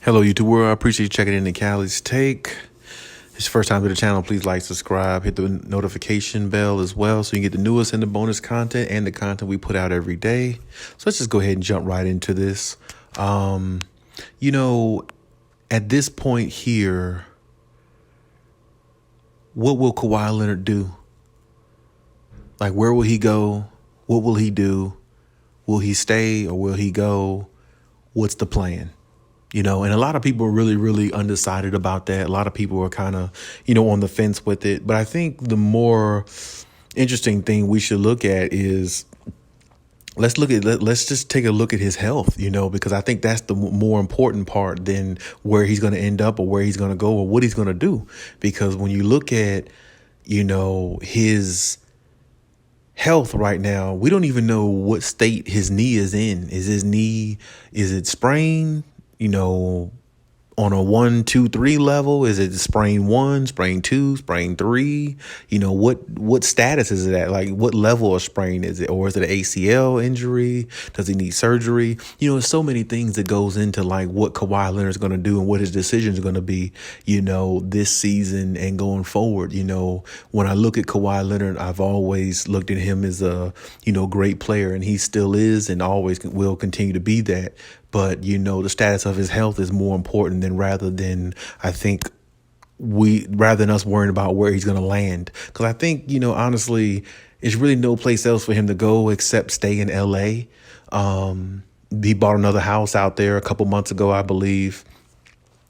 Hello, YouTube world. I appreciate you checking in the Khaliis take. If it's your first time to the channel, please like, subscribe, hit the notification bell as well so you can get the newest and the bonus content and the content we put out every day. So let's just go ahead and jump right into this. You know, at this point here, what will Kawhi Leonard do? Like, where will he go? What will he do? Will he stay or will he go? What's the plan? And a lot of people are really, really undecided about that. A lot of people are kind of, on the fence with it. But I think the more interesting thing we should look at is let's just take a look at his health, because I think that's the more important part than where he's going to end up or where he's going to go or what he's going to do. Because when you look at, his health right now, we don't even know what state his knee is in. Is it sprained? On a 1, 2, 3 level? Is it sprain 1, sprain 2, sprain 3? What status is it at? Like, what level of sprain is it? Or is it an ACL injury? Does he need surgery? There's so many things that goes into like what Kawhi Leonard is going to do and what his decisions are going to be, this season and going forward. When I look at Kawhi Leonard, I've always looked at him as a, great player, and he still is and always will continue to be that. But, the status of his health is more important than rather than us worrying about where he's going to land. Because I think, honestly, there's really no place else for him to go except stay in L.A. He bought another house out there a couple months ago, I believe.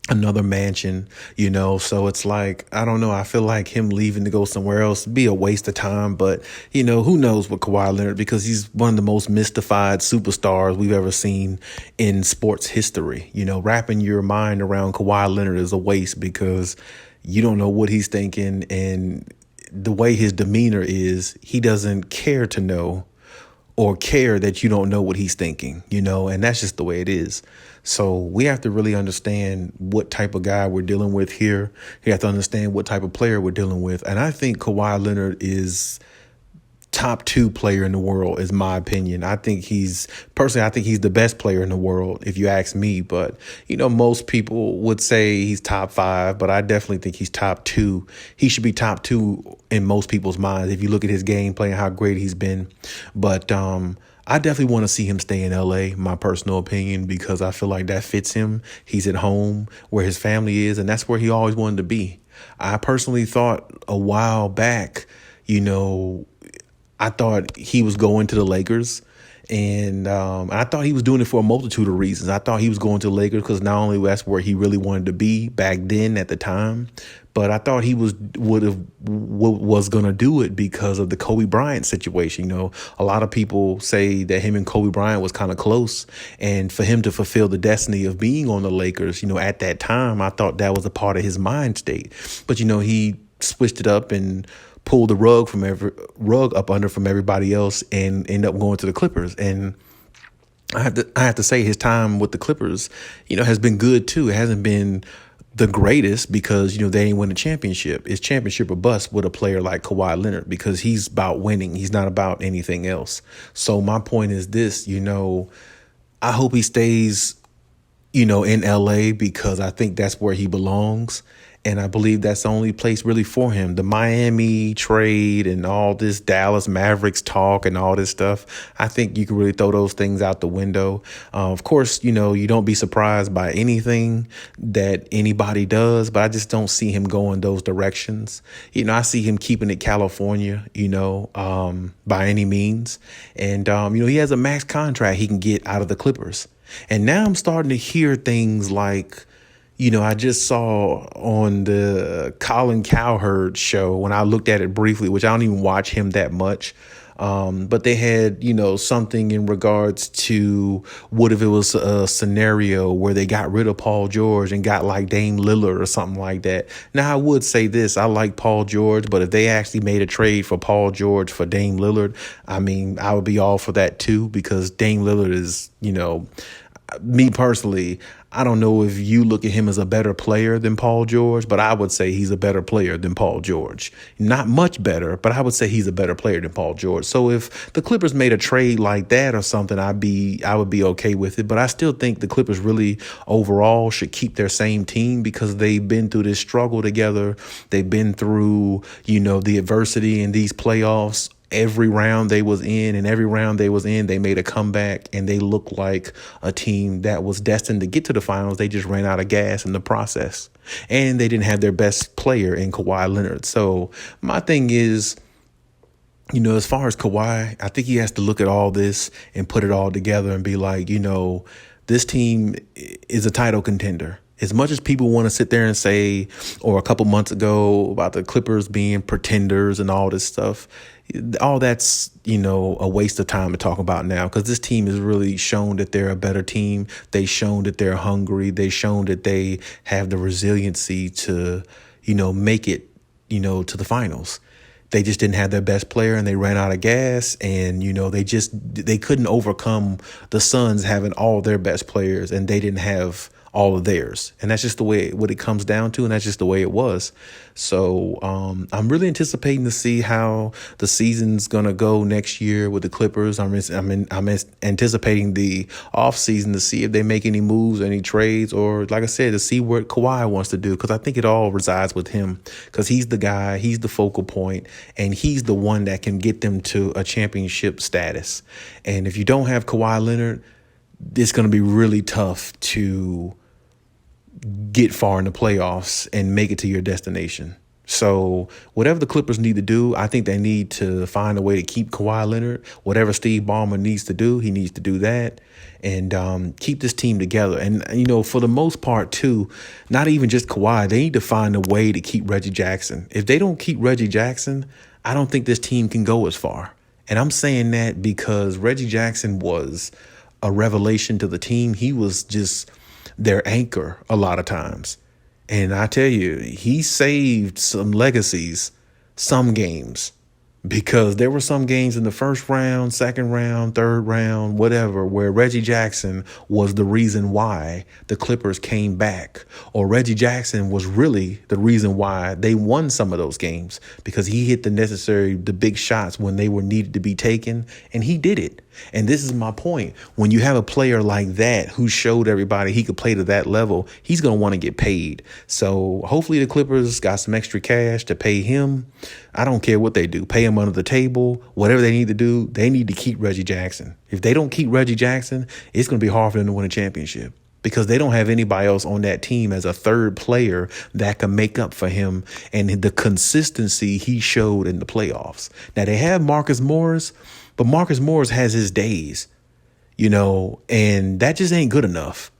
Another mansion, so it's like, I don't know. I feel like him leaving to go somewhere else would be a waste of time. But, who knows with Kawhi Leonard, because he's one of the most mystified superstars we've ever seen in sports history. Wrapping your mind around Kawhi Leonard is a waste because you don't know what he's thinking. And the way his demeanor is, he doesn't care to know or care that you don't know what he's thinking, and that's just the way it is. So we have to really understand what type of guy we're dealing with here. You have to understand what type of player we're dealing with. And I think Kawhi Leonard is top 2 player in the world, is my opinion. I think he's the best player in the world, if you ask me. But, most people would say he's top 5, but I definitely think he's top 2. He should be top 2 in most people's minds if you look at his gameplay and how great he's been. But I definitely want to see him stay in L.A., my personal opinion, because I feel like that fits him. He's at home where his family is, and that's where he always wanted to be. I personally thought a while back, I thought he was going to the Lakers, and I thought he was doing it for a multitude of reasons. I thought he was going to the Lakers because not only that's where he really wanted to be back then at the time, but I thought he was going to do it because of the Kobe Bryant situation. A lot of people say that him and Kobe Bryant was kind of close, and for him to fulfill the destiny of being on the Lakers, at that time, I thought that was a part of his mind state. But he switched it up and pulled the rug up under from everybody else and end up going to the Clippers. And I have to say his time with the Clippers, has been good too. It hasn't been the greatest because, they ain't win a championship. It's championship or bust with a player like Kawhi Leonard because he's about winning. He's not about anything else. So my point is this, I hope he stays, in LA because I think that's where he belongs. And I believe that's the only place really for him. The Miami trade and all this Dallas Mavericks talk and all this stuff, I think you can really throw those things out the window. Of course, you don't be surprised by anything that anybody does, but I just don't see him going those directions. I see him keeping it California, by any means. And, he has a max contract he can get out of the Clippers. And now I'm starting to hear things like, I just saw on the Colin Cowherd show when I looked at it briefly, which I don't even watch him that much. But they had, something in regards to what if it was a scenario where they got rid of Paul George and got like Dame Lillard or something like that. Now, I would say this. I like Paul George, but if they actually made a trade for Paul George for Dame Lillard, I would be all for that too, because Dame Lillard is, me personally, I don't know if you look at him as a better player than Paul George, but I would say he's a better player than Paul George. Not much better, but I would say he's a better player than Paul George. So if the Clippers made a trade like that or something, I would be okay with it. But I still think the Clippers really overall should keep their same team because they've been through this struggle together. They've been through, the adversity in these playoffs. Every round they was in, and every round they was in, they made a comeback, and they looked like a team that was destined to get to the finals. They just ran out of gas in the process, and they didn't have their best player in Kawhi Leonard. So my thing is, as far as Kawhi, I think he has to look at all this and put it all together and be like, this team is a title contender. As much as people want to sit there and say, or a couple months ago about the Clippers being pretenders and all this stuff, all that's, a waste of time to talk about now because this team has really shown that they're a better team. They've shown that they're hungry. They've shown that they have the resiliency to, make it, to the finals. They just didn't have their best player and they ran out of gas and, they couldn't overcome the Suns having all their best players and they didn't have all of theirs. And that's just the way what it comes down to. And that's just the way it was. So I'm really anticipating to see how the season's going to go next year with the Clippers. I'm anticipating the offseason to see if they make any moves, any trades, or like I said, to see what Kawhi wants to do, because I think it all resides with him because he's the guy, he's the focal point, and he's the one that can get them to a championship status. And if you don't have Kawhi Leonard, it's going to be really tough to get far in the playoffs and make it to your destination. So whatever the Clippers need to do, I think they need to find a way to keep Kawhi Leonard. Whatever Steve Ballmer needs to do, he needs to do that and keep this team together. And, for the most part, too, not even just Kawhi, they need to find a way to keep Reggie Jackson. If they don't keep Reggie Jackson, I don't think this team can go as far. And I'm saying that because Reggie Jackson was a revelation to the team. He was just their anchor a lot of times. And I tell you, he saved some legacies, some games, because there were some games in the first round, second round, third round, whatever, where Reggie Jackson was the reason why the Clippers came back, or Reggie Jackson was really the reason why they won some of those games because he hit the big shots when they were needed to be taken, and he did it. And this is my point. When you have a player like that who showed everybody he could play to that level, he's going to want to get paid. So hopefully the Clippers got some extra cash to pay him. I don't care what they do. Pay him under the table. Whatever they need to do, they need to keep Reggie Jackson. If they don't keep Reggie Jackson, it's going to be hard for them to win a championship because they don't have anybody else on that team as a third player that can make up for him and the consistency he showed in the playoffs. Now, they have Marcus Morris, but Marcus Morris has his days, and that just ain't good enough.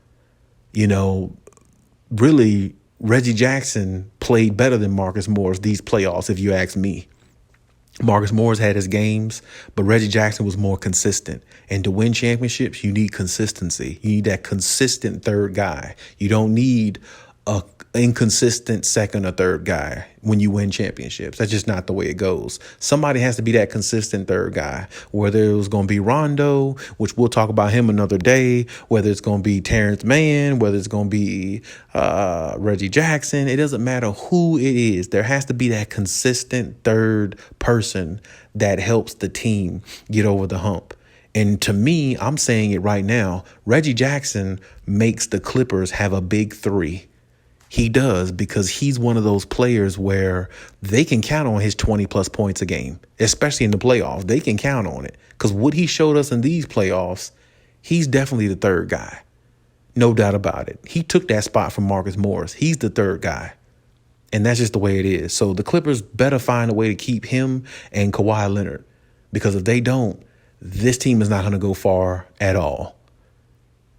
Really, Reggie Jackson played better than Marcus Morris these playoffs, if you ask me. Marcus Morris had his games, but Reggie Jackson was more consistent. And to win championships, you need consistency. You need that consistent third guy. You don't need a inconsistent second or third guy when you win championships. That's just not the way it goes. Somebody has to be that consistent third guy, whether it was going to be Rondo, which we'll talk about him another day, whether it's going to be Terrence Mann, whether it's going to be Reggie Jackson. It doesn't matter who it is. There has to be that consistent third person that helps the team get over the hump. And to me, I'm saying it right now, Reggie Jackson makes the Clippers have a big three. He does, because he's one of those players where they can count on his 20-plus points a game, especially in the playoffs. They can count on it because what he showed us in these playoffs, he's definitely the third guy. No doubt about it. He took that spot from Marcus Morris. He's the third guy. And that's just the way it is. So the Clippers better find a way to keep him and Kawhi Leonard, because if they don't, this team is not going to go far at all.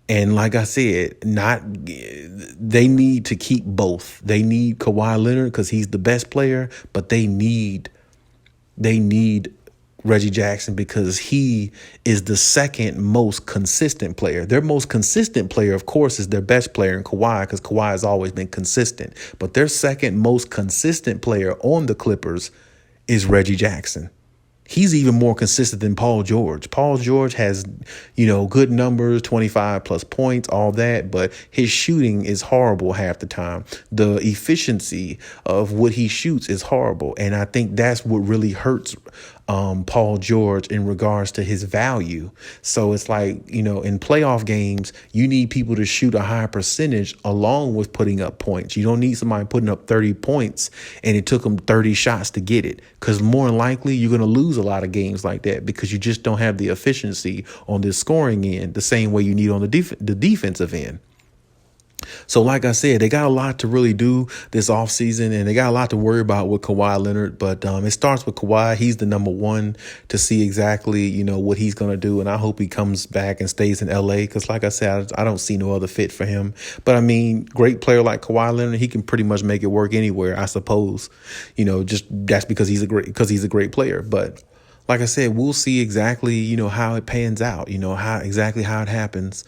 And like I said, they need to keep both. They need Kawhi Leonard because he's the best player, but they need Reggie Jackson because he is the second most consistent player. Their most consistent player, of course, is their best player in Kawhi, because Kawhi has always been consistent. But their second most consistent player on the Clippers is Reggie Jackson. He's even more consistent than Paul George. Paul George has, good numbers, 25 plus points, all that, but his shooting is horrible half the time. The efficiency of what he shoots is horrible. And I think that's what really hurts Paul George in regards to his value. So it's like, in playoff games, you need people to shoot a high percentage along with putting up points. You don't need somebody putting up 30 points and it took them 30 shots to get it, because more than likely you're going to lose a lot of games like that because you just don't have the efficiency on the scoring end the same way you need on the defensive end. So like I said, they got a lot to really do this offseason, and they got a lot to worry about with Kawhi Leonard. But it starts with Kawhi. He's the number one to see exactly, what he's going to do. And I hope he comes back and stays in L.A. because, like I said, I don't see no other fit for him. But, I mean, great player like Kawhi Leonard, he can pretty much make it work anywhere, I suppose. Just that's because he's a great player. But like I said, we'll see exactly, how it pans out, how it happens.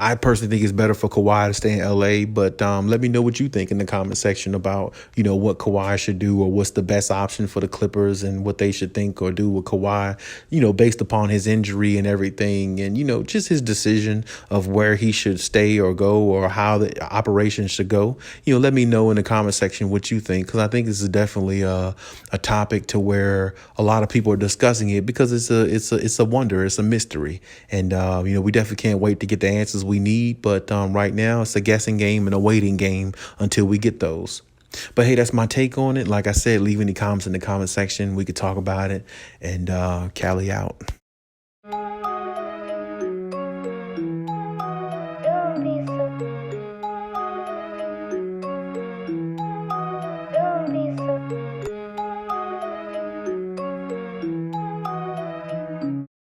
I personally think it's better for Kawhi to stay in L.A., but let me know what you think in the comment section about, what Kawhi should do or what's the best option for the Clippers and what they should think or do with Kawhi, based upon his injury and everything and, just his decision of where he should stay or go or how the operation should go. Let me know in the comment section what you think, because I think this is definitely a topic to where a lot of people are discussing it because it's a wonder. It's a mystery. And, we definitely can't wait to get the answers we need, but right now it's a guessing game and a waiting game until we get those. But hey, that's my take on it. Like I said, leave any comments in the comment section. We could talk about it. And Cali out.